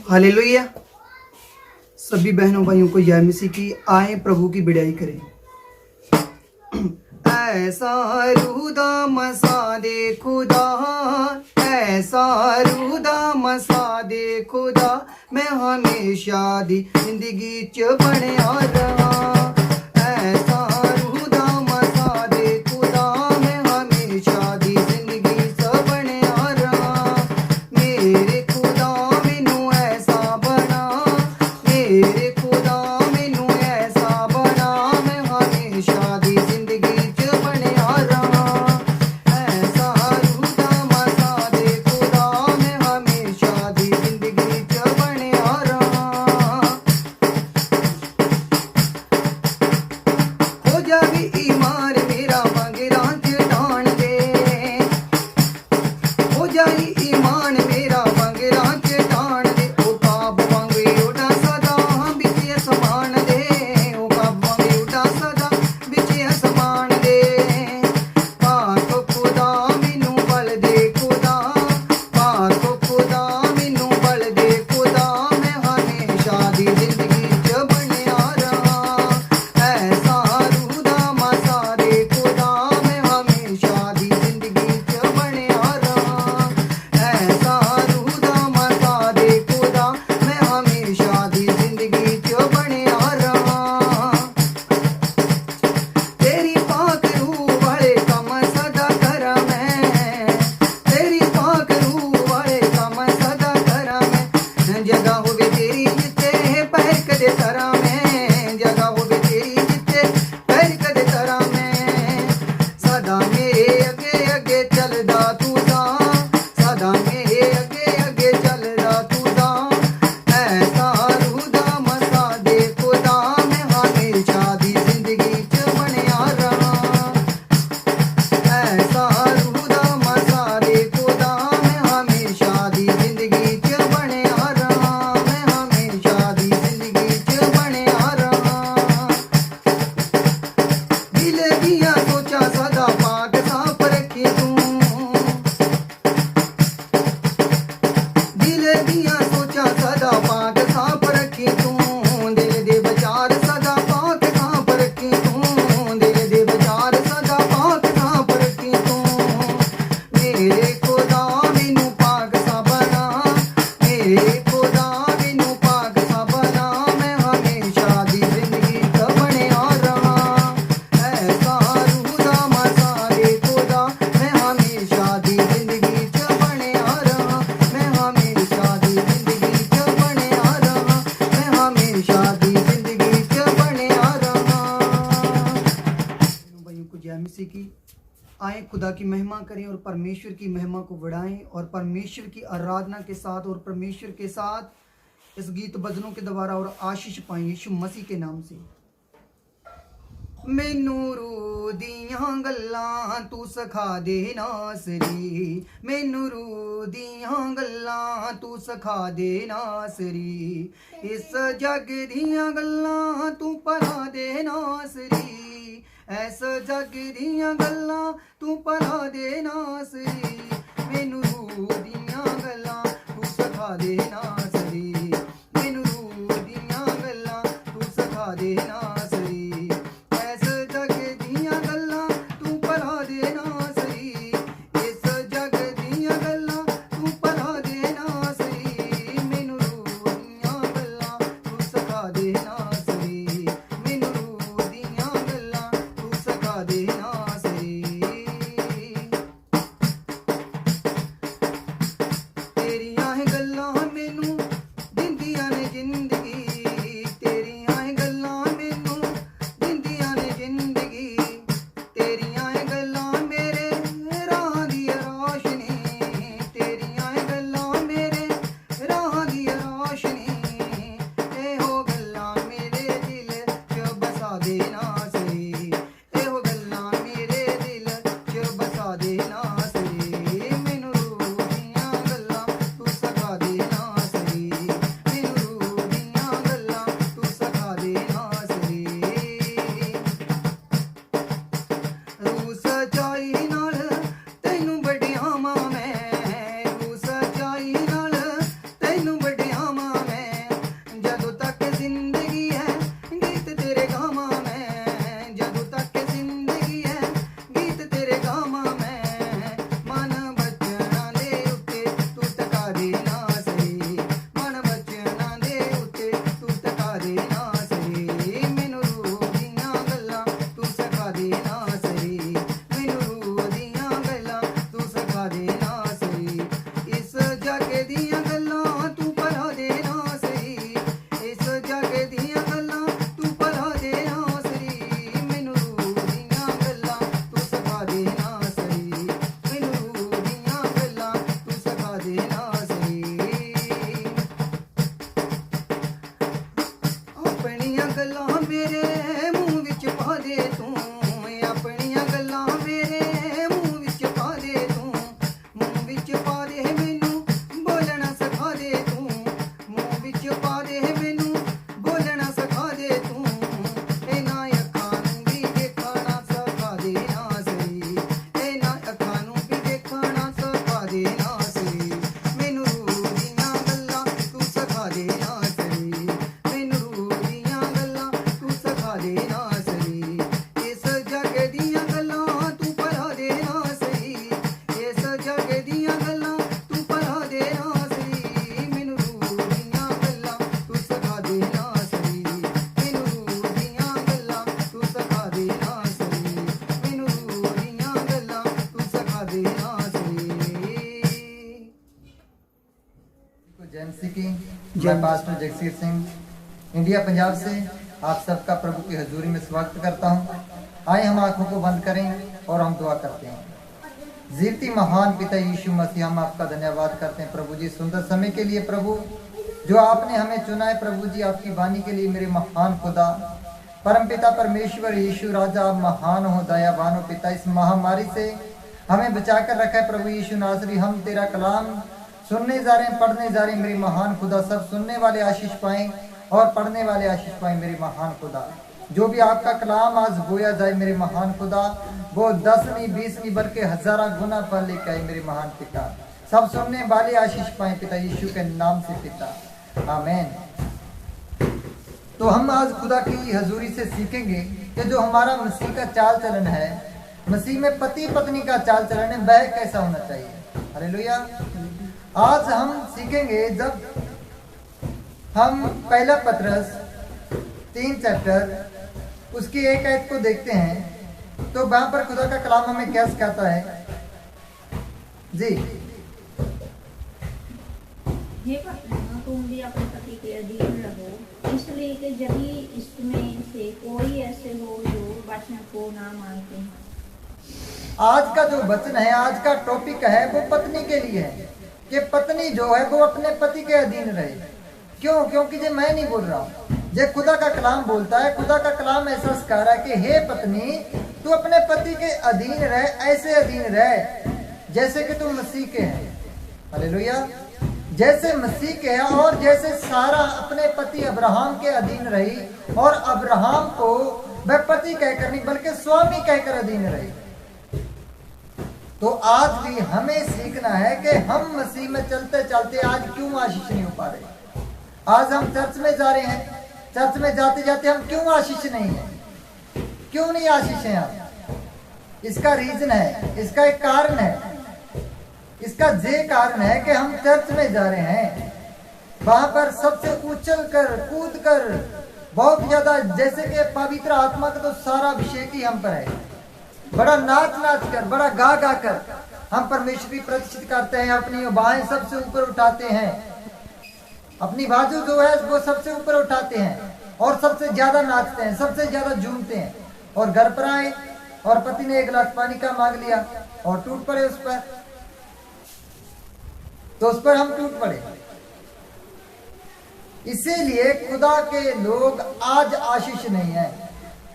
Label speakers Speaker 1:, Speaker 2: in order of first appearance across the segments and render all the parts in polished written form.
Speaker 1: Hallelujah. सभी बहनों भाइयों को जय मसीह की। आए प्रभु की बड़ाई करें। ऐसा रूदा मसा दे खुदा, ऐसा रूदा मसा दे खुदा, मैं हमेशा दी जिंदगी च बनया रहा। ऐसा रूदा मसा दे खुदा, मैं हमेशा दी जिंदगी च बनया रहा। मेरे खुदा मैनू ऐसा बना, मेरे खुदा मैनू ऐसा बना, मैं हमेशा दी जिंदगी च बनया रहा। ऐसा रूदा मसा दे खुदा, मैं हमेशा दी जिंदगी च बनया रहा। हो जावी ईमान मेरा मंगरा च डाण दे, हो जाई ईमान मेरा मंगरा च डाण दे। ओ काब वांगे उड़ा सदा बिच असमान दे, ओ काब वांगे उड़ा सदा बिच असमान दे। पाक खुदा मैनू बल दे खुदा, पाक खुदा मैनू बल दे खुदा, मैं हमेशा दी जिंदगी च बनया रहा। ऐसा रूदा मसा दे खुदा, मैं हमेशा दी जिंदगी च बनया रहा। ऐसा रूदा मसा दे खुदा, मैं हमेशा दी जिंदगी च बनया रहा। तेरी पाक रूह वाले कम सदा करा मैं, तेरी पाक रूह वाले कम सदा करा मैं। जगह होवे तेरी जिते पैर कदे तरा मैं, जगह होवे तेरी जिते पैर कदे तरा मैं। सदा मेरे अगे अगे चलदा तुदा, सदा मेरे अगे अगे चलदा तुदा। ऐसा रूदा मसा दे खुदा, मैं हमेशा दी जिंदगी च बनया रहा। ऐसा रूदा मसा दे खुदा, मैं हमेशा दी जिंदगी च बनया रहा। मैं हमेशा दी जिंदगी च बनया रहा। दिल दिया सोचा सदा पाक साफ रखी तू, दिल दिया सोचा सदा पाक साफ रखी तू। दिल दे विचार सदा पाक साफ रखी तू, दिल दे विचार सदा पाक साफ रखी तू। मेरे खुदा मैनू पाक सा बना, मेरे खुदा मैनू पाक सा बना, मैं हमेशा दी जिंदगी च बनया रहा। ऐसा रूदा मसा दे खुदा, मैं हमेशा दी जिंदगी च बनया रहा। मैं हमेशा दी जिंदगी च बनया रहा। मैं हमेशा दी जिंदगी च बनया रहा। भाइयों को जय मसीह की। आए खुदा की महिमा करें और परमेश्वर की महिमा को बढ़ाएं और परमेश्वर की आराधना के साथ और परमेश्वर के साथ इस गीत भजनों के द्वारा और आशीष पाएं यीशु मसीह के नाम से। मैनू रू दियां गल्लां तू सखा दे नासरी, मैनू रू दियां गल्लां तू सखा दे नासरी। इस जग दियां गल्लां तू भला दे नासरी, ऐस जग दियां गल्लां तू भला दे नासरी। मैनू रू दियां गल्लां तू सखा दे नासरी, मैनू रू दियां गल्लां तू सखा दे नासरी। ऐस जग दियां गल्लां तू भला दे नासरी, इस जग दियां गल्लां तू भला दे नासरी। मैनू रू दियां गल्लां तू सखा दे नासरी, मैनू रू दियां गल्लां तू सखा दे नासरी। तेरियां गल्लां मैनू
Speaker 2: मैं पास्टर जगसीर सिंह इंडिया पंजाब से आप सबका प्रभु की हजूरी में स्वागत करता हूँ। आए हम आंखों को बंद करें और हम दुआ करते हैं। जीवती महान पिता यीशु मसीह, हम आपका धन्यवाद करते हैं प्रभु जी सुंदर समय के लिए, प्रभु जो आपने हमें चुना है प्रभु जी, आपकी वाणी के लिए। मेरे महान खुदा परमपिता परमेश्वर यीशु राजा, आप महान हो, दयावान हो पिता। इस महामारी से हमें बचा कर रखा है प्रभु यीशु नासरी। हम तेरा कलाम सुनने जा रहे हैं, पढ़ने जा रहे हैं मेरे महान खुदा। सब सुनने वाले आशीष पाएं और पढ़ने वाले आशीष पाएं मेरे महान खुदा। जो भी आपका कलाम आज बोया जाए मेरे महान खुदा, वो 10 नहीं 20 नहीं बल्कि 1000 गुना फल लेकर आए मेरे महान पिता। सब सुनने वाले आशीष पाएं पिता यीशु के नाम से पिता, आमीन। तो हम आज खुदा की हजूरी से सीखेंगे कि जो हमारा मसीह का चाल चलन है, मसीह में पति पत्नी का चाल चलन है, वह कैसा होना चाहिए। हालेलुया। आज हम सीखेंगे, जब हम पहला पतरस 3 चैप्टर उसकी 1 आयत को देखते हैं तो वहां पर खुदा का कलाम हमें क्या सिखाता है जी।
Speaker 3: हे पत्नियों, तुम भी अपने पति के अधीन रहो, इसलिए कि जब इसमें से कोई ऐसे हो जो वचन को ना मानते हैं।
Speaker 2: आज का जो वचन है, आज का टॉपिक है, वो पत्नी के लिए है कि पत्नी जो है वो अपने पति के अधीन रहे। क्यों? क्योंकि ये मैं नहीं बोल रहा हूँ, ये खुदा का कलाम बोलता है। खुदा का कलाम ऐसा सिखा रहा है कि हे पत्नी, तू अपने पति के अधीन रह, ऐसे अधीन रह जैसे कि तू मसीह के है। हालेलुया। जैसे मसीह के है, और जैसे सारा अपने पति अब्राहम के अधीन रही और अब्राहम को वह पति कहकर नहीं बल्कि स्वामी कहकर अधीन रही। तो आज भी हमें सीखना है कि हम मसीह में चलते चलते आज क्यों आशीष नहीं हो पा रहे। आज हम चर्च में जा रहे हैं, चर्च में जाते जाते हम क्यों आशीष नहीं है, क्यों नहीं आशीष है आप? इसका रीजन है, इसका एक कारण है। इसका ये कारण है कि हम चर्च में जा रहे हैं, वहां पर सबसे उछल कर कूद कर बहुत ज्यादा, जैसे कि पवित्र आत्मा का तो सारा अभिषेक ही हम पर है। बड़ा नाच नाच कर, बड़ा गा गा कर हम परमेश्वर की प्रतिष्ठित करते हैं। अपनी बाहें सबसे ऊपर उठाते हैं, अपनी बाजू जो है वो सबसे ऊपर उठाते हैं और सबसे ज्यादा नाचते हैं, सबसे ज्यादा झूमते हैं। और घर पर आए और पति ने 1 गिलास पानी का मांग लिया और टूट पड़े उस पर, तो उस पर हम टूट पड़े। इसीलिए खुदा के लोग आज आशीष नहीं है।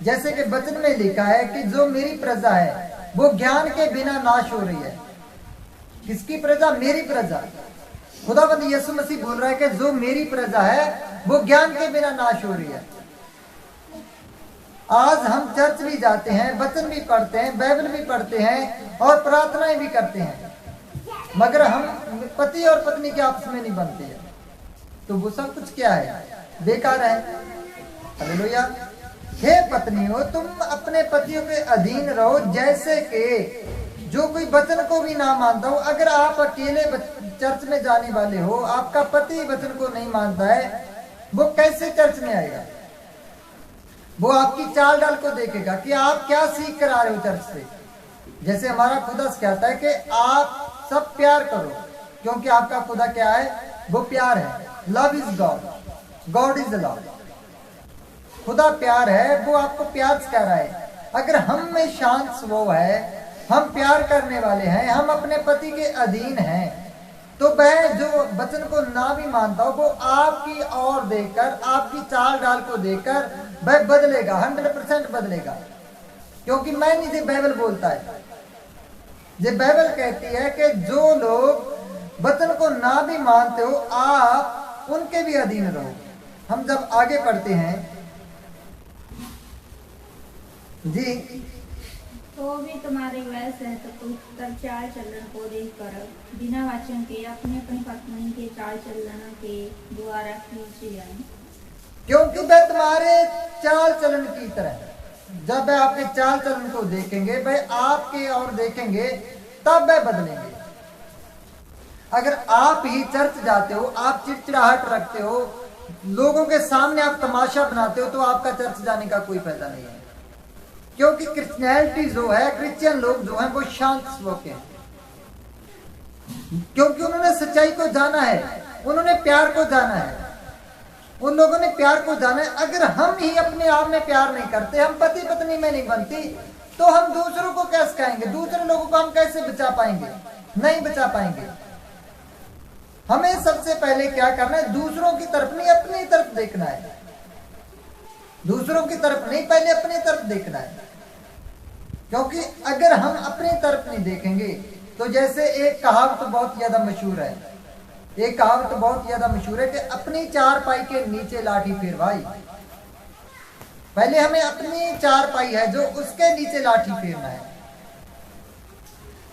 Speaker 2: जैसे कि वचन में लिखा है कि जो मेरी प्रजा है वो ज्ञान के बिना नाश हो रही है। किसकी प्रजा? मेरी प्रजा। खुदावंद यीशु मसीह बोल रहा है कि जो मेरी प्रजा है वो ज्ञान के बिना नाश हो रही है। आज हम चर्च भी जाते हैं, वचन भी पढ़ते हैं, बाइबल भी पढ़ते हैं और प्रार्थनाएं भी करते हैं, मगर हम पति और पत्नी के आपस में नहीं बनते हैं। तो वो सब कुछ क्या है? बेकार है। हालेलुया। हे पत्नियों, तुम अपने पतियों के अधीन रहो, जैसे कि जो कोई वचन को भी ना मानता हो। अगर आप अकेले चर्च में जाने वाले हो, आपका पति वचन को नहीं मानता है, वो कैसे चर्च में आएगा? वो आपकी चाल डाल को देखेगा कि आप क्या सीख कर आ रहे हो चर्च से। जैसे हमारा खुदा कहता है कि आप सब प्यार करो, क्योंकि आपका खुदा क्या है? वो प्यार है। Love is God, God is love. खुदा प्यार है, वो आपको प्यार सिखा रहा है। अगर हम में शांत स्वभाव है, हम प्यार करने वाले हैं, हम अपने पति के अधीन हैं, तो वह जो वचन को ना भी मानता हो, वो आपकी ओर देखकर, आपकी चाल डाल को देखकर वह बदलेगा, 100% बदलेगा। क्योंकि मैं नहीं, ये बाइबल बोलता है। ये बाइबल कहती है कि जो लोग वचन को ना भी मानते हो, आप उनके भी अधीन रहो। हम जब आगे पढ़ते हैं जी,
Speaker 3: तो भी तुम्हारे वैसे है तो तब चाल चलन को देख कर बिना वचन के अपने अपनी पत्नी के चाल चलन के द्वारा खींचे जाए,
Speaker 2: क्योंकि वह तुम्हारे चाल चलन की तरह। जब वह आपके चाल चलन को देखेंगे, वह आपके और देखेंगे, तब वह बदलेंगे। अगर आप ही चर्च जाते हो, आप चिड़चिड़ाहट रखते हो, लोगों के सामने आप तमाशा बनाते हो, तो आपका चर्च जाने का कोई फायदा नहीं है। क्योंकि क्रिश्चियनिटी जो है, क्रिश्चियन लोग जो हैं, वो शांत स्वभाव के हैं, क्योंकि उन्होंने सच्चाई को जाना है। उन्होंने प्यार को जाना है, उन लोगों ने प्यार को जाना है। अगर हम ही अपने आप में प्यार नहीं करते, हम पति पत्नी में नहीं बनती, तो हम दूसरों को कैसे कहेंगे? दूसरे लोगों को हम कैसे बचा पाएंगे? नहीं बचा पाएंगे। हमें सबसे पहले क्या करना है? दूसरों की तरफ नहीं, अपनी तरफ देखना है। दूसरों की तरफ नहीं, पहले अपनी तरफ देखना है। क्योंकि अगर हम अपनी तरफ नहीं देखेंगे तो जैसे एक कहावत बहुत ज्यादा मशहूर है, एक कहावत बहुत ज्यादा मशहूर है कि अपनी चारपाई के नीचे लाठी फेर भाई। पहले हमें अपनी चारपाई है जो उसके नीचे लाठी फेरना है,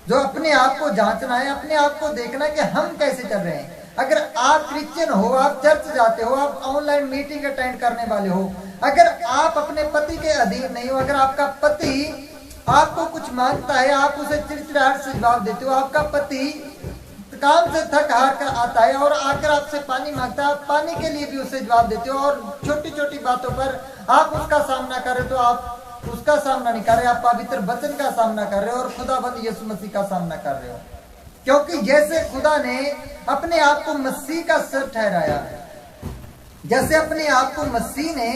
Speaker 2: जो अपने आप को जांचना है, अपने आप को देखना है कि हम कैसे चल रहे हैं। अगर आप क्रिश्चियन हो, आप चर्च जाते हो, आप ऑनलाइन मीटिंग अटेंड करने वाले हो, अगर आप अपने पति के अधीन नहीं हो, अगर आपका पति आपको कुछ मांगता है, आप उसे चिड़चिड़ाहट से जवाब देते हो, आपका पति काम से थक हार कर आता है और आकर आपसे पानी मांगता है, आप पानी के लिए भी उसे जवाब देते हो, और छोटी छोटी बातों पर आप उसका सामना कर रहे हो, तो आप उसका सामना नहीं कर रहे, आप पवित्र वचन का सामना कर रहे हो और खुदाबंद यीशु मसीह का सामना कर रहे हो। क्योंकि जैसे खुदा ने अपने आप को मसीह का सिर ठहराया, जैसे अपने आप को मसीह ने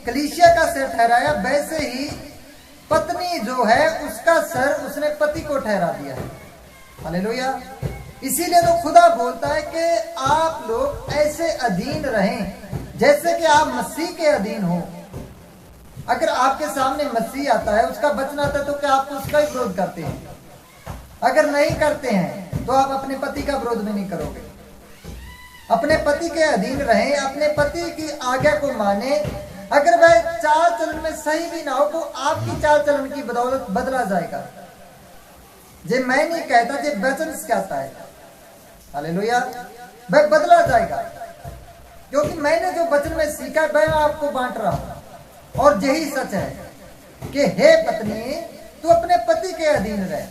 Speaker 2: कलीसिया का सिर ठहराया, वैसे ही पत्नी जो है उसका सर उसने पति को ठहरा दिया है। हालेलुया। इसीलिए तो खुदा बोलता है कि आप लोग ऐसे अधीन रहें जैसे कि आप मसीह के अधीन हो। अगर आपके सामने मसीह आता है, उसका वचन आता है, तो क्या आप उसका ही विरोध करते हैं? अगर नहीं करते हैं तो आप अपने पति का विरोध भी नहीं करोगे। अपने पति के अधीन रहें, अपने पति की आज्ञा को माने। अगर वह चाल चलन में सही भी ना हो तो आपकी चाल चलन की बदौलत बदला जाएगा। जे मैं नहीं कहता, जे वचन कहता है, हालेलुया, वह बदला जाएगा। क्योंकि मैंने जो वचन में सीखा वह आपको बांट रहा हूं, और यही सच है कि हे पत्नी तू अपने पति के अधीन रहे।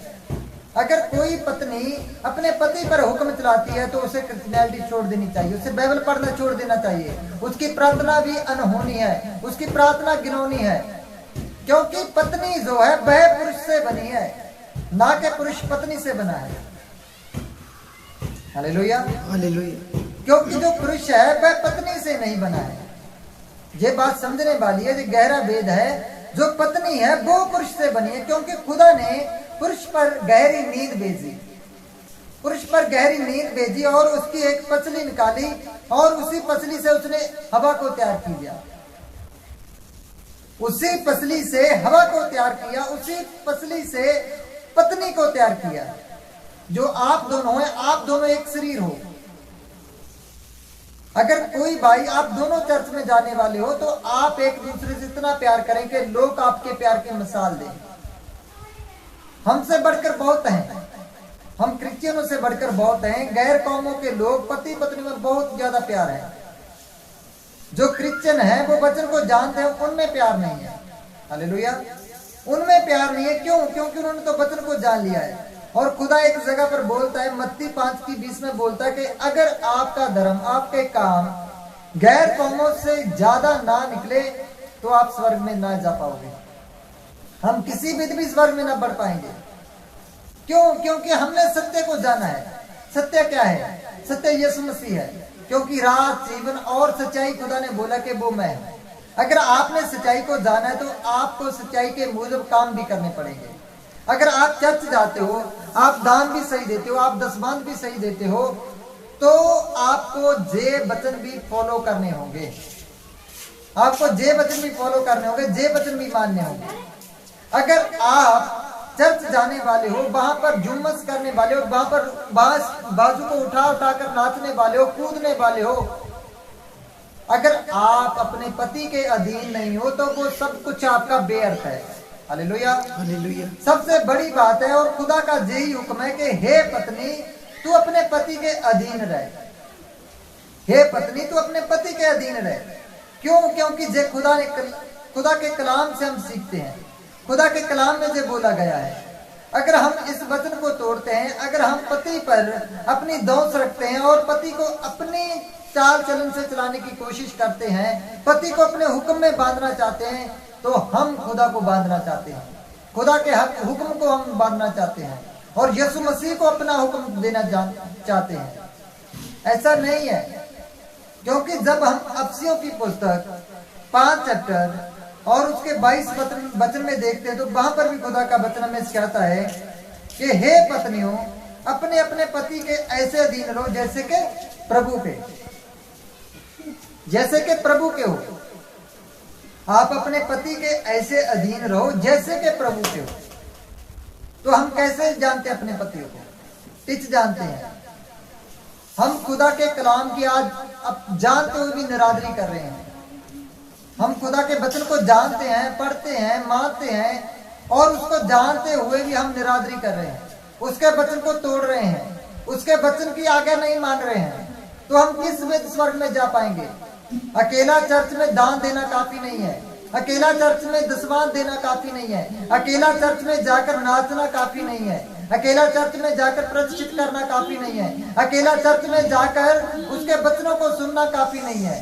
Speaker 2: अगर कोई पत्नी अपने पति पर हुक्म चलाती है तो उसे क्रिश्चियनिटी छोड़ देनी चाहिए, उसे बाइबल पढ़ना छोड़ देना चाहिए, उसकी प्रार्थना भी अनहोनी है, उसकी प्रार्थना गिनौनी है। क्योंकि पत्नी जो है वह पुरुष से बनी है, ना कि पुरुष पत्नी से बना है। Hallelujah, hallelujah. क्योंकि जो पुरुष है वह पत्नी से नहीं बना है। ये बात समझने वाली है, ये गहरा भेद है। जो पत्नी है वो पुरुष से बनी है, क्योंकि खुदा ने पुरुष पर गहरी नींद भेजी, पुरुष पर गहरी नींद भेजी और उसकी एक पसली निकाली और उसी पसली से उसने हवा को तैयार किया, उसी पसली से हवा को तैयार किया, उसी पसली से पत्नी को तैयार किया। जो आप दोनों हैं, आप दोनों एक शरीर हो। अगर कोई भाई, आप दोनों चर्च में जाने वाले हो, तो आप एक दूसरे से इतना प्यार करें कि लोग आपके प्यार की मिसाल दें। हमसे बढ़कर बहुत हैं, हम क्रिश्चियनों से बढ़कर बहुत हैं। गैर कौमों के लोग पति पत्नी में बहुत ज्यादा प्यार है। जो क्रिश्चियन है वो वचन को जानते हैं, उनमें प्यार नहीं है। हालेलुया, उनमें प्यार नहीं है। क्यों? क्योंकि उन्होंने तो वचन को जान लिया है। और खुदा एक जगह पर बोलता है, मत्ती 5:20 में बोलता है कि अगर आपका धर्म, आपके काम गैर कौमों से ज्यादा ना निकले तो आप स्वर्ग में ना जा पाओगे। हम किसी विधि भी स्वर्ग में ना बढ़ पाएंगे। क्यों? क्योंकि हमने सत्य को जाना है। सत्य क्या है? सत्य यीशु मसीह है। क्योंकि रात, जीवन और सच्चाई खुदा ने बोला कि वो मैं हूं। अगर आपने सच्चाई को जाना है तो आपको सच्चाई के मुजब काम भी करने पड़ेंगे। अगर आप चर्च जाते हो, आप दान भी सही देते हो, आप दसमांत भी सही देते हो, तो आपको जे वचन भी फॉलो करने होंगे, आपको जे वचन भी फॉलो करने होंगे, जे वचन भी मानने होंगे। अगर आप चर्च जाने वाले हो, वहां पर जुम्मस करने वाले हो, वहां पर बाजू को उठा कर नाचने वाले हो, कूदने वाले हो, अगर आप अपने पति के अधीन नहीं हो तो वो सब कुछ आपका बेअर्थ है। Hallelujah, hallelujah. सबसे बड़ी बात है और खुदा का यही हुक्म है कि हे पत्नी तू अपने पति के अधीन रहे। हे पत्नी तू अपने पति के अधीन रहे। क्यों? क्योंकि जे खुदा के कलाम से हम सीखते हैं। खुदा के कलाम में जो बोला गया है, अगर हम इस वचन को तोड़ते हैं, अगर हम पति पर अपनी दोष रखते हैं और पति को अपनी चाल चलन से चलाने की कोशिश करते हैं, पति को अपने हुक्म में बांधना चाहते हैं, तो हम खुदा को बांधना चाहते हैं, खुदा के हुक्म को हम बांधना चाहते हैं और यीशु मसीह को अपना हुक्म देना चाहते हैं। ऐसा नहीं है, क्योंकि जब हम अप्सियों की पुस्तक 5 चैप्टर और उसके 22 वचन में देखते हैं तो वहां पर भी खुदा का वचन हमें सिखाता है कि हे पत्नियों, अपने अपने पति के ऐसे अधीन रहो जैसे कि प्रभु के, जैसे कि प्रभु के हो। आप अपने पति के ऐसे अधीन रहो जैसे कि प्रभु के हो। तो हम कैसे जानते हैं अपने पतियों को? टिच जानते हैं। हम खुदा के कलाम की आज अब जानते हुए भी निरादरी कर रहे हैं। हम खुदा के वचन को जानते हैं, पढ़ते हैं, मानते हैं, और उसको जानते हुए भी हम निरादरी कर रहे हैं, उसके वचन को तोड़ रहे हैं, उसके वचन की आज्ञा नहीं मान रहे हैं। तो हम किस विध स्वर्ग में जा पाएंगे? अकेला चर्च में दान देना काफी नहीं है, अकेला चर्च में दसवां देना काफी नहीं है, अकेला चर्च में जाकर नाचना काफी नहीं है, अकेला चर्च में जाकर प्रतिष्ठित करना काफी नहीं है, अकेला चर्च में जाकर उसके वचनों को सुनना काफी नहीं है।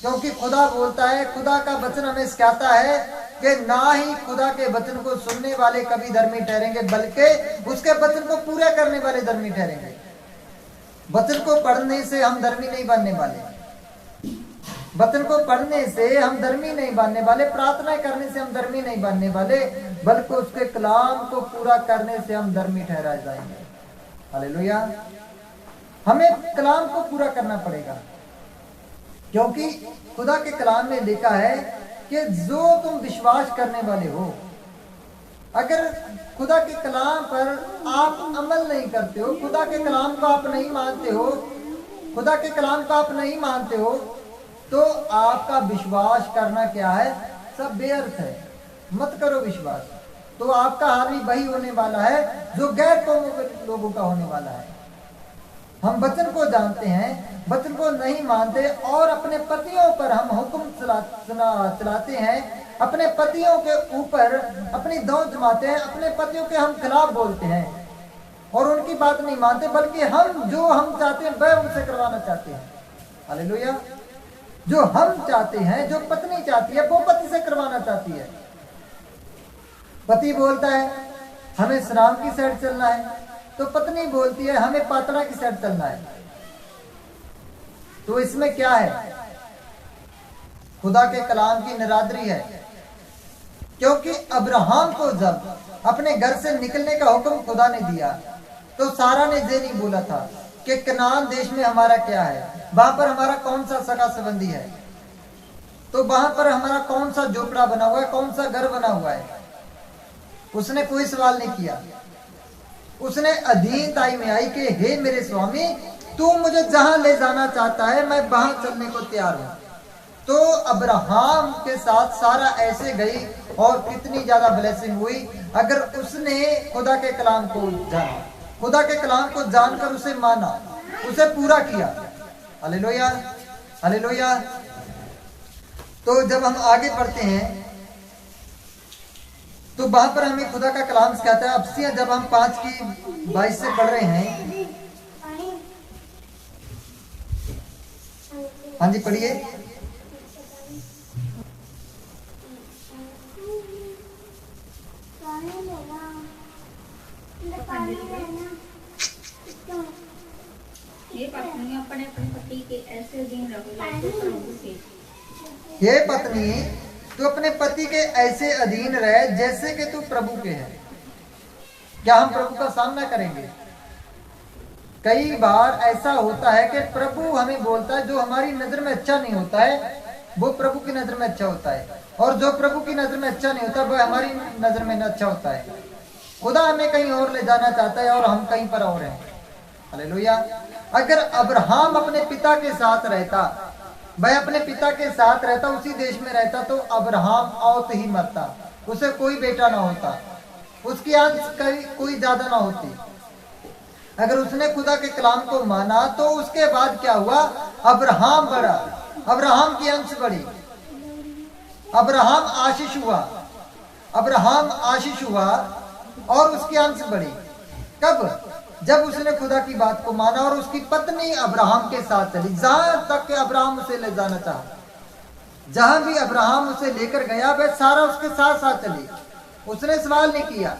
Speaker 2: क्योंकि खुदा बोलता है, खुदा का वचन हमें सिखाता है कि ना ही खुदा के वचन को सुनने वाले कभी धर्मी ठहरेंगे, बल्कि उसके वचन को पूरा करने वाले धर्मी ठहरेंगे। वचन को पढ़ने से हम धर्मी नहीं बनने वाले, वचन को पढ़ने से हम धर्मी नहीं बनने वाले, प्रार्थना करने से हम धर्मी नहीं बनने वाले, बल्कि उसके कलाम को पूरा करने से हम धर्मी ठहरा जाएंगे। हालेलुया। हमें कलाम को पूरा करना पड़ेगा, क्योंकि खुदा के कलाम में लिखा है कि जो तुम विश्वास करने वाले हो, अगर खुदा के कलाम पर आप अमल नहीं करते हो, खुदा के कलाम को आप नहीं मानते हो, खुदा के कलाम को आप नहीं मानते हो, तो आपका विश्वास करना क्या है? सब व्यर्थ है। मत करो विश्वास, तो आपका हाल भी वही होने वाला है जो गैर कौमों के लोगों का होने वाला है। हम वचन को जानते हैं, वचन को नहीं मानते, और अपने पतियों पर हम हुक्म चलाते हैं, अपने पतियों के ऊपर अपनी दौड़ जमाते हैं, अपने पतियों के हम खिलाफ बोलते हैं और उनकी बात नहीं मानते, बल्कि हम जो हम चाहते हैं वह उनसे करवाना चाहते हैं। हालेलुया। जो हम चाहते हैं, जो पत्नी चाहती है, वो पति से करवाना चाहती है। पति बोलता है हमें श्राम की साइड चलना है, तो पत्नी बोलती है हमें पातड़ा की साइड चलना है। तो इसमें क्या है? खुदा के कलाम की निरादरी है। क्योंकि अब्राहम को जब अपने घर से निकलने का हुक्म खुदा ने दिया, तो सारा ने ये नहीं बोला था कि कनान देश में हमारा क्या है, वहां पर हमारा कौन सा सगा संबंधी है, तो वहां पर हमारा कौन सा झोपड़ा बना हुआ है, कौन सा घर बना हुआ है। उसने कोई सवाल नहीं किया। उसने अधीनताई में आई कि हे मेरे स्वामी, तू मुझे जहां ले जाना चाहता है मैं वहां चलने को तैयार हूं। तो अब्राहम के साथ सारा ऐसे गई, और कितनी ज्यादा ब्लेसिंग हुई अगर उसने खुदा के कलाम को जाना, खुदा के कलाम को जानकर उसे माना, उसे पूरा किया। Hallelujah, hallelujah. तो जब हम आगे बढ़ते हैं तो वहां पर हमें खुदा का कलाम सिखाता है। अब्सियां जब हम 5:22 से पढ़ रहे हैं, हाँ जी पढ़िए।
Speaker 3: ये पत्नी अपने अपने पति के ऐसे दिन रहो जैसे प्रभु के।
Speaker 2: ये पत्नी तू अपने पति के ऐसे अधीन रहे जैसे कि तू प्रभु के है। क्या हम प्रभु का सामना करेंगे? कई बार ऐसा होता है कि प्रभु हमें बोलता है जो हमारी नजर में अच्छा नहीं होता है वो प्रभु की नजर में अच्छा होता है, और जो प्रभु की नजर में अच्छा नहीं होता वह हमारी नजर में अच्छा होता है। खुदा हमें कहीं और ले जाना चाहता है और हम कहीं पर और हैं। हालेलुया। अगर अब्राहम अपने पिता के साथ रहता, वह अपने पिता के साथ रहता, उसी देश में रहता, तो अब्राहम औत ही मरता, उसे कोई बेटा ना होता, उसकी अंश कोई ज्यादा ना होती। अगर उसने खुदा के कलाम को माना तो उसके बाद क्या हुआ? अब्राहम बढ़ा, अब्राहम की अंश बढ़ी, अब्राहम आशीष हुआ, अब्राहम आशीष हुआ और उसकी अंश बढ़ी। कब? जब उसने खुदा की बात को माना और उसकी पत्नी अब्राहम के साथ चली, जहां तक के अब्राहम उसे ले जाना चाहा, जहां भी अब्राहम उसे लेकर गया वह सारा उसके साथ साथ चली। उसने सवाल नहीं किया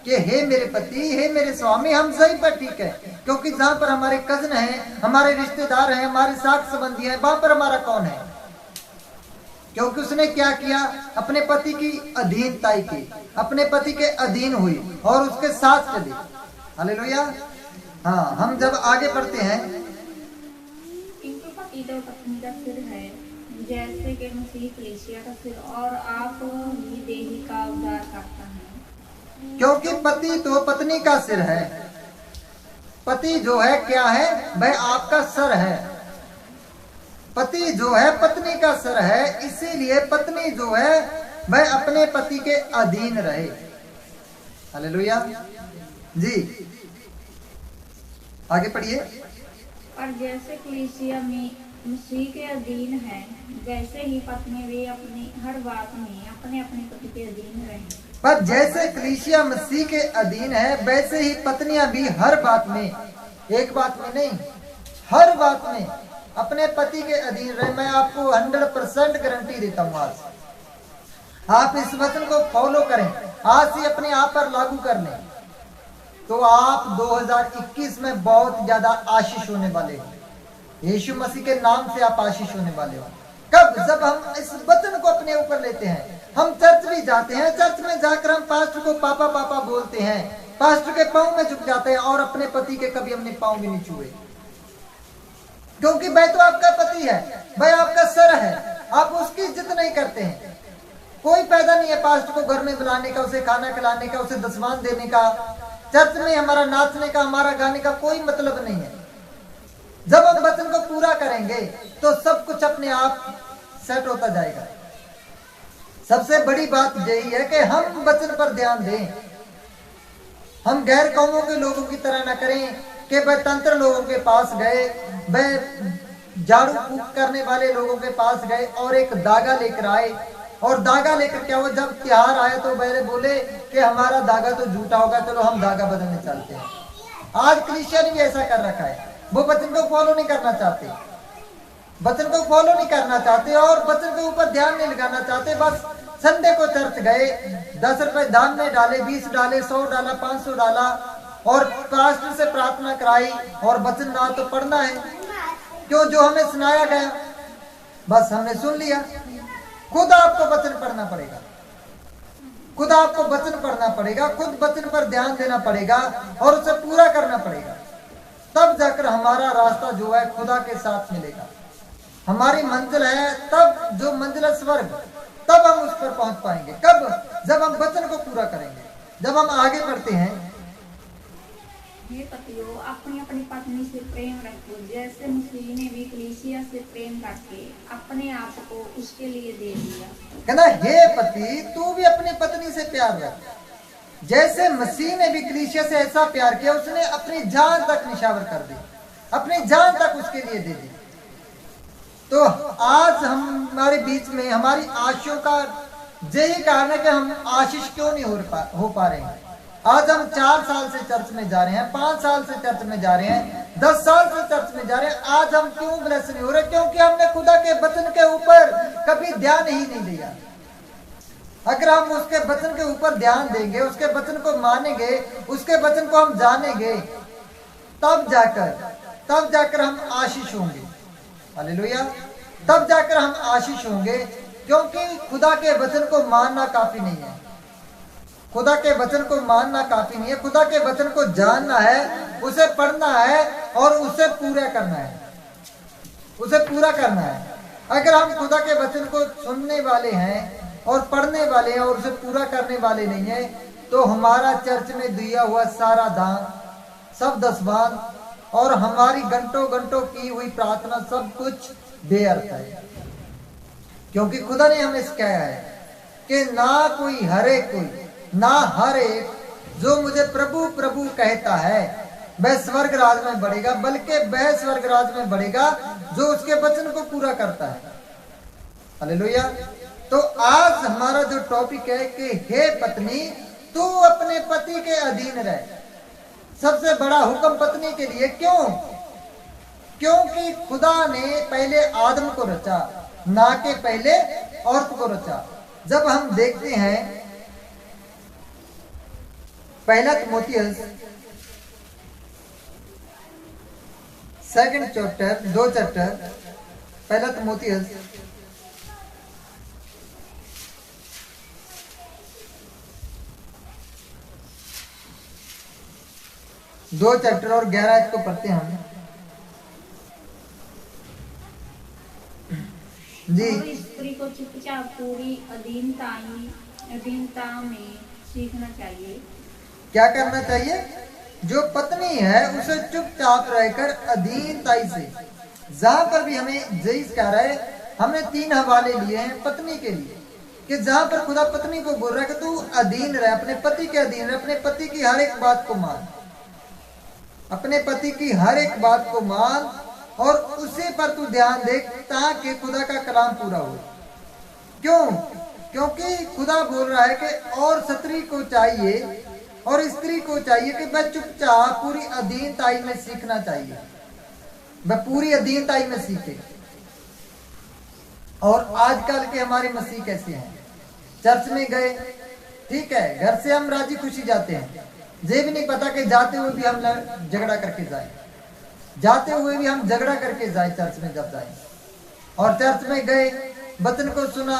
Speaker 2: कि हे मेरे पति, हे मेरे स्वामी, हम सही पर ठीक है। क्योंकि जहां पर हमारे कजन हैं, हमारे रिश्तेदार हैं, हमारे साथ संबंधी हैं, वहां पर हमारा कौन है? क्योंकि उसने क्या किया, अपने पति की अधीनताई की, अपने पति के अधीन हुई और उसके साथ चली। हालेलुया। हाँ, हम जब आगे बढ़ते हैं,
Speaker 3: किंतु पति तो पत्नी का सिर है, जैसे कि मसीह कलीसिया का सिर, और आप ही देही का उद्धार करता है।
Speaker 2: क्योंकि पति तो पत्नी का सिर है। पति जो है क्या है, वह आपका सर है। पति जो है पत्नी का सर है, इसीलिए पत्नी जो है वह अपने पति के अधीन रहे। हालेलुया जी, आगे पढ़िए।
Speaker 3: और जैसे कलीसिया में मसीह के अधीन है, वैसे ही पत्नी भी अपनी हर बात में अपने अपने पति के अधीन रहे।
Speaker 2: पर जैसे कलीसिया मसीह के अधीन है, वैसे ही पत्नियां भी हर बात में, एक बात में नहीं, हर बात में अपने पति के अधीन रहे। मैं आपको 100% गारंटी देता हूं। आज आप इस वचन को फॉलो करें, आज से अपने आप पर लागू कर लें, तो आप 2021 में बहुत ज्यादा आशीष होने वाले हो। यीशु मसीह के नाम से आप आशीष होने वाले हो। कब? जब हम इस वचन को अपने ऊपर लेते हैं। हम चर्च भी जाते हैं, चर्च में जाकर हम पास्टर को पापा पापा बोलते हैं, पास्टर के पांव में झुक जाते हैं और अपने पति के कभी हमने पांव भी नहीं छुए। क्योंकि वह तो आपका पति है, वह आपका सर है, आप उसकी इज्जत नहीं करते हैं। कोई फायदा नहीं है पास्टर को घर में बुलाने का, उसे खाना खिलाने का, उसे दसवान देने का, चर्च में हमारा नाचने का, हमारा गाने का कोई मतलब नहीं है। जब हम वचन को पूरा करेंगे तो सब कुछ अपने आप सेट होता जाएगा। सबसे बड़ी बात यही है कि हम वचन पर ध्यान दें। हम गैर कौमों के लोगों की तरह ना करें कि वह तंत्र लोगों के पास गए, वह झाड़ू फूक करने वाले लोगों के पास गए और एक धागा लेकर आए, और धागा लेकर क्या हुआ, जब त्योहार आया तो पहले बोले कि हमारा धागा तो झूठा होगा, चलो हम धागा बदलने चलते हैं। आज क्रिश्चियन भी ऐसा कर रखा है, वो वचन को फॉलो नहीं करना चाहते, वचन को फॉलो नहीं करना चाहते और वचन के ऊपर ध्यान नहीं लगाना चाहते। बस संडे को चर्च गए, 10 रुपए दान में डाले, 20 डाले, 100 डाला, 500 डाला और पास्टर से प्रार्थना कराई और वचन ना तो पढ़ना है, क्यों, जो हमें सुनाया गया बस हमने सुन लिया। खुद आपको वचन पढ़ना पड़ेगा, खुद आपको वचन पढ़ना पड़ेगा, खुद वचन पर ध्यान देना पड़ेगा और उसे पूरा करना पड़ेगा। तब जाकर हमारा रास्ता जो है खुदा के साथ मिलेगा, हमारी मंजिल है, तब जो मंजिल है स्वर्ग, तब हम उस पर पहुंच पाएंगे। कब? जब हम वचन को पूरा करेंगे। जब हम आगे बढ़ते हैं,
Speaker 3: हे पतियों, अपनी अपनी पत्नी से प्रेम रखो, जैसे मसीह ने भी कलीसिया से प्रेम करके अपने आप को उसके लिए दे दिया।
Speaker 2: कहना, हे पति, तू भी अपनी पत्नी से प्यार रख, जैसे मसीह ने भी कलीसिया से ऐसा प्यार किया, उसने अपनी जान तक निशावर कर दी, अपनी जान तक उसके लिए दे दी। तो आज हमारे बीच में हमारी आशियों का यही कारण है कि हम आशीष क्यों नहीं हो पा रहे हैं। आज हम 4 साल से चर्च में जा रहे हैं, 5 साल से चर्च में जा रहे हैं, 10 साल से चर्च में जा रहे हैं, आज हम क्यों ब्लेस नहीं हो रहे? क्योंकि हमने खुदा के वचन के ऊपर कभी ध्यान ही नहीं दिया। अगर हम उसके वचन के ऊपर ध्यान देंगे, उसके वचन को मानेंगे, उसके वचन को हम जानेंगे, तब जाकर हम आशीष होंगे। हालेलुया, तब जाकर हम आशीष होंगे। क्योंकि खुदा के वचन को मानना काफी नहीं है, खुदा के वचन को मानना काफी नहीं है, खुदा के वचन को जानना है, उसे पढ़ना है और उसे पूरा करना है, उसे पूरा करना है। अगर हम खुदा के वचन को सुनने वाले हैं और पढ़ने वाले हैं और उसे पूरा करने वाले नहीं है, तो हमारा चर्च में दिया हुआ सारा दान, सब दसवान और हमारी घंटों घंटों की हुई प्रार्थना सब कुछ बेअर्थ है। क्योंकि खुदा ने हमें सिखाया है कि ना हर एक जो मुझे प्रभु प्रभु कहता है वह स्वर्ग राज में बढ़ेगा, बल्कि वह स्वर्ग राज में बढ़ेगा जो उसके वचन को पूरा करता है। हालेलुया। तो आज हमारा जो टॉपिक है कि हे पत्नी, तू अपने पति के अधीन रह। सबसे बड़ा हुक्म पत्नी के लिए। क्यों? क्योंकि खुदा ने पहले आदम को रचा, ना के पहले औरत को रचा। जब हम देखते हैं पहला तिमोथियस सेकंड चैप्टर 2 चैप्टर पहला तिमोथियस 2 चैप्टर और 11 आयत को पढ़ते हैं हम जी।
Speaker 3: और स्त्री को चुपचाप पूरी अधीनता में सीखना चाहिए।
Speaker 2: क्या करना चाहिए? जो पत्नी है उसे चुपचाप रहकर अधीनताई से, जहां पर भी हमें जईस कह रहा है, हमने 3 हवाले लिए हैं पत्नी के लिए कि जहां पर खुदा पत्नी को बोल रहा है कि तू अधीन रह, अपने पति के अधीन रह, अपने पति की हर एक बात को मान, अपने पति की हर एक बात को मान और उसी पर तू ध्यान दे ताकि खुदा का कलाम पूरा हो। क्यों? क्योंकि खुदा बोल रहा है कि और स्त्री को चाहिए और स्त्री को चाहिए कि वह चुपचाप पूरी अधीनताई में सीखना चाहिए, वह पूरी अधीनताई में सीखे। और आजकल के हमारे मसीह कैसे हैं? चर्च में गए, ठीक है, घर से हम राजी खुशी जाते हैं, ये भी नहीं पता कि जाते हुए भी हम झगड़ा करके जाए, जाते हुए भी हम झगड़ा करके जाए चर्च में जब जाए। और चर्च में गए, वचन को सुना,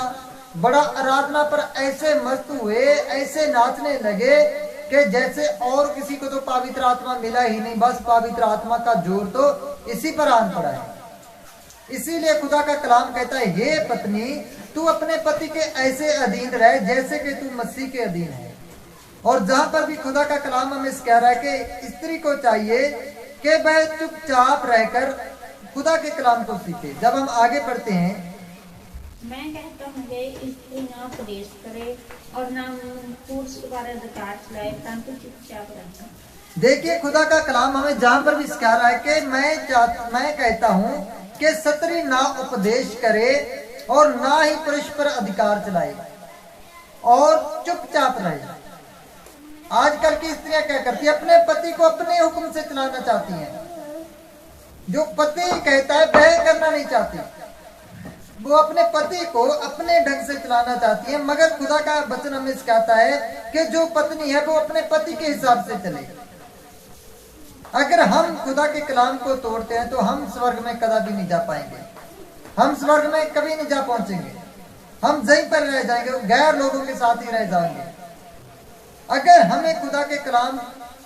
Speaker 2: बड़ा आराधना पर ऐसे मस्त हुए, ऐसे नाचने लगे कि जैसे और किसी को तो पवित्र आत्मा मिला ही नहीं, बस पवित्र आत्मा का जोर तो इसी पर आन पड़ा है। इसीलिए खुदा का कलाम कहता है, हे पत्नी तू अपने पति के ऐसे अधीन रहे जैसे कि तू मसीह के अधीन है। और जहां पर भी खुदा का कलाम हमें कह रहा है कि स्त्री को चाहिए कि वह चुपचाप रहकर खुदा के कलाम को सीखे। जब हम आगे पढ़ते हैं,
Speaker 3: मैं कहता हूँ कि स्त्री ना उपदेश करे और ना पुरुष पर अधिकार चलाए, परंतु चुपचाप रहे।
Speaker 2: देखिए खुदा का कलाम हमें जहां पर भी सिखा रहा है कि मैं कहता हूं कि स्त्री ना उपदेश करे और ना ही पुरुष पर अधिकार चलाए और चुपचाप रहे। आजकल की स्त्रियां क्या करती है? अपने पति को अपने हुक्म से चलाना चाहती हैं। जो पति कहता है वह करना नहीं चाहती, वो अपने पति को अपने ढंग से चलाना चाहती है। मगर खुदा का वचन हमें सिखाता है कि जो पत्नी है वो अपने पति के हिसाब से चले। अगर हम खुदा के कलाम को तोड़ते हैं तो हम स्वर्ग में कभी नहीं जा पाएंगे, हम स्वर्ग में कभी नहीं जा पहुंचेंगे, हम यहीं पर रह जाएंगे, गैर लोगों के साथ ही रह जाएंगे। अगर हमें खुदा के कलाम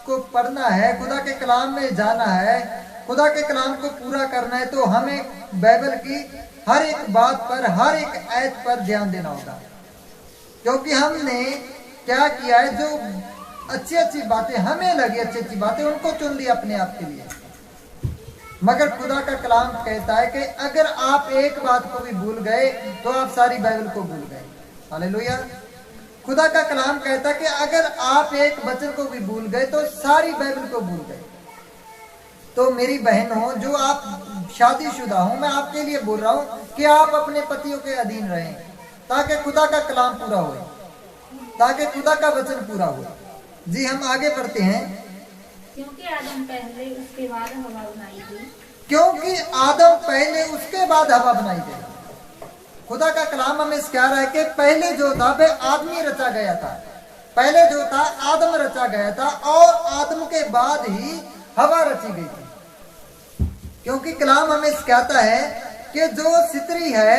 Speaker 2: को पढ़ना है, खुदा के कलाम में जाना है, खुदा के कलाम को पूरा करना है, तो हमें बाइबल की हर एक बात पर, हर एक आयत पर ध्यान देना होगा। क्योंकि हमने क्या किया है, जो अच्छी अच्छी बातें हमें लगी, अच्छी अच्छी बातें उनको चुन लिया अपने आप के लिए। मगर खुदा का कलाम कहता है कि अगर आप एक बात को भी भूल गए तो आप सारी बाइबल को भूल गए। हालेलुया। खुदा का कलाम कहता है कि अगर आप एक वचन को भी भूल गए तो सारी बाइबल को भूल गए। तो मेरी बहन हो, जो आप शादीशुदा हो, मैं आपके लिए बोल रहा हूं कि आप अपने पतियों के अधीन रहें ताकि खुदा का कलाम पूरा हो, ताकि खुदा का वचन पूरा हो। जी हम आगे पढ़ते हैं।
Speaker 3: क्योंकि आदम पहले उसके बाद हवा बनाई गई,
Speaker 2: क्योंकि आदम पहले उसके बाद हवा बनाई गई। खुदा का कलाम हमें सिखा रहा है कि पहले जो था वह आदमी रचा गया था, पहले जो था आदम रचा गया था और आदम के बाद ही हवा रची गई थी। क्योंकि कलाम हमें सिखाता है कि जो स्त्री है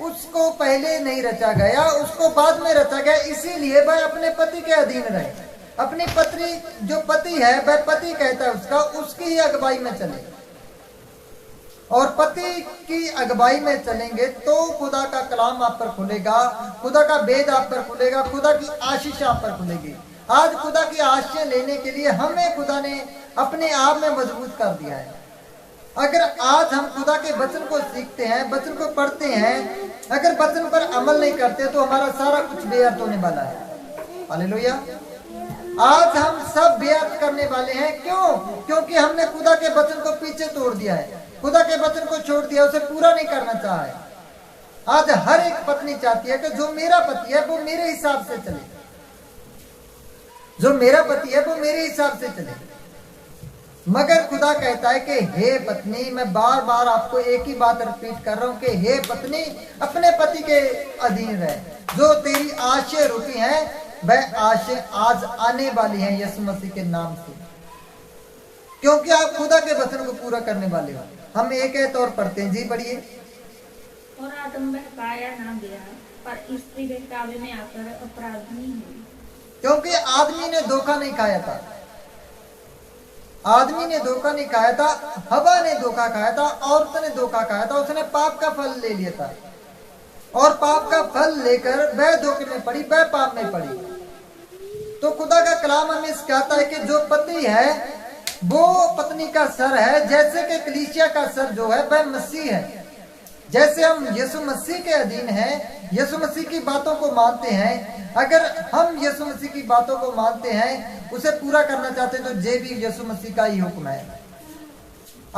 Speaker 2: उसको पहले नहीं रचा गया, उसको बाद में रचा गया, इसीलिए वह अपने पति के अधीन रहे। अपनी पत्नी, जो पति है वह पति कहता है उसका, उसकी ही अगुवाई में चले। और पति की अगुवाई में चलेंगे तो खुदा का कलाम आप पर खुलेगा, खुदा का वेद आप पर खुलेगा, खुदा की आशीष आप पर खुलेगी। आज खुदा की आशीष लेने के लिए हमें खुदा ने अपने आप में मजबूत कर दिया है। अगर आज हम खुदा के वचन को सीखते हैं, वचन को पढ़ते हैं, अगर वचन पर अमल नहीं करते तो हमारा सारा कुछ बेअर्थ होने वाला है। हालेलुया। आज हम सब बेअर्थ करने वाले हैं। क्यों? क्योंकि हमने खुदा के वचन को पीछे तोड़ दिया है, खुदा के वचन को छोड़ दिया, उसे पूरा नहीं करना चाहा है। आज हर एक पत्नी चाहती है कि जो मेरा पति है वो मेरे हिसाब से चले, जो मेरा पति है वो मेरे हिसाब से चले। मगर खुदा कहता है कि हे पत्नी, मैं बार बार आपको एक ही बात रिपीट कर रहा हूं कि हे पत्नी अपने पति के अधीन रहे। जो तेरी आशीष रूपी है वह आशे आज आने वाली हैं यीशु मसीह के नाम से, क्योंकि आप खुदा के वचन को पूरा करने वाले हो। हम एक और पढ़ते हैं जी, पढ़िए।
Speaker 3: और आदम बहकाया ना गया, पर स्त्री बहकावे में आकर अपराधी हुई।
Speaker 2: क्योंकि आदमी ने धोखा नहीं खाया था, आदमी ने धोखा नहीं खाया था, हवा ने धोखा खाया था, औरत ने धोखा खाया था, उसने पाप का फल ले लिया था, और पाप का फल लेकर वह धोखे में पड़ी, वह पाप में पड़ी। तो खुदा का कलाम हमें सिखाता है कि जो पति है वो पत्नी का सर है, जैसे कि कलीसिया का सर जो है वह मसीह है। जैसे हम यीशु मसीह के अधीन हैं, यीशु मसीह की बातों को मानते हैं, अगर हम यीशु मसीह की बातों को मानते हैं, उसे पूरा करना चाहते हैं, तो ये भी यीशु मसीह का ही हुक्म है।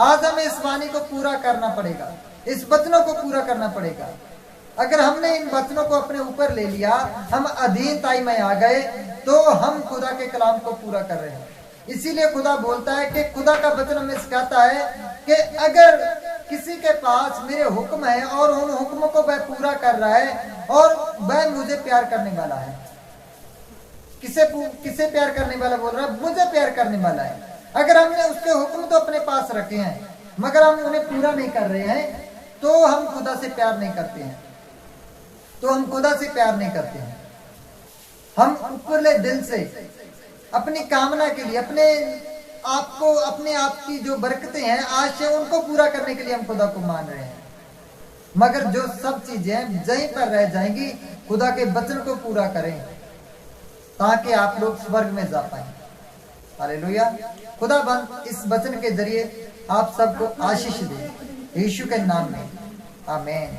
Speaker 2: आज हमें इस वाणी को पूरा करना पड़ेगा, इस वचनों को पूरा करना पड़ेगा। अगर हमने इन वचनों को अपने ऊपर ले लिया, हम अधीनताई में आ गए, तो हम खुदा के कलाम को पूरा कर रहे हैं। इसीलिए खुदा बोलता है कि खुदा का वचन हमें सिखाता है कि अगर किसी के पास मेरे हुक्म है और उन हुक्मों को वह पूरा कर रहा है और वह मुझे प्यार करने वाला है। किसे प्यार करने वाला बोल रहा है? मुझे प्यार करने वाला है। अगर हमने उसके हुक्म तो अपने पास रखे हैं, मगर हम उन्हें पूरा नहीं कर रहे हैं, तो हम खुदा से प्यार नहीं करते हैं, हम ऊपरले दिल से अपनी कामना के लिए, अपने आप की जो बरकतें हैं, आशा, उनको पूरा करने के लिए हम खुदा को मान रहे हैं। मगर जो सब चीजें जहीं पर रह जाएंगी, खुदा के वचन को पूरा करें ताकि आप लोग स्वर्ग में जा पाए। हालेलुया। खुदाबंद इस वचन के जरिए आप सबको आशीष दे, यीशु के नाम में, आमीन।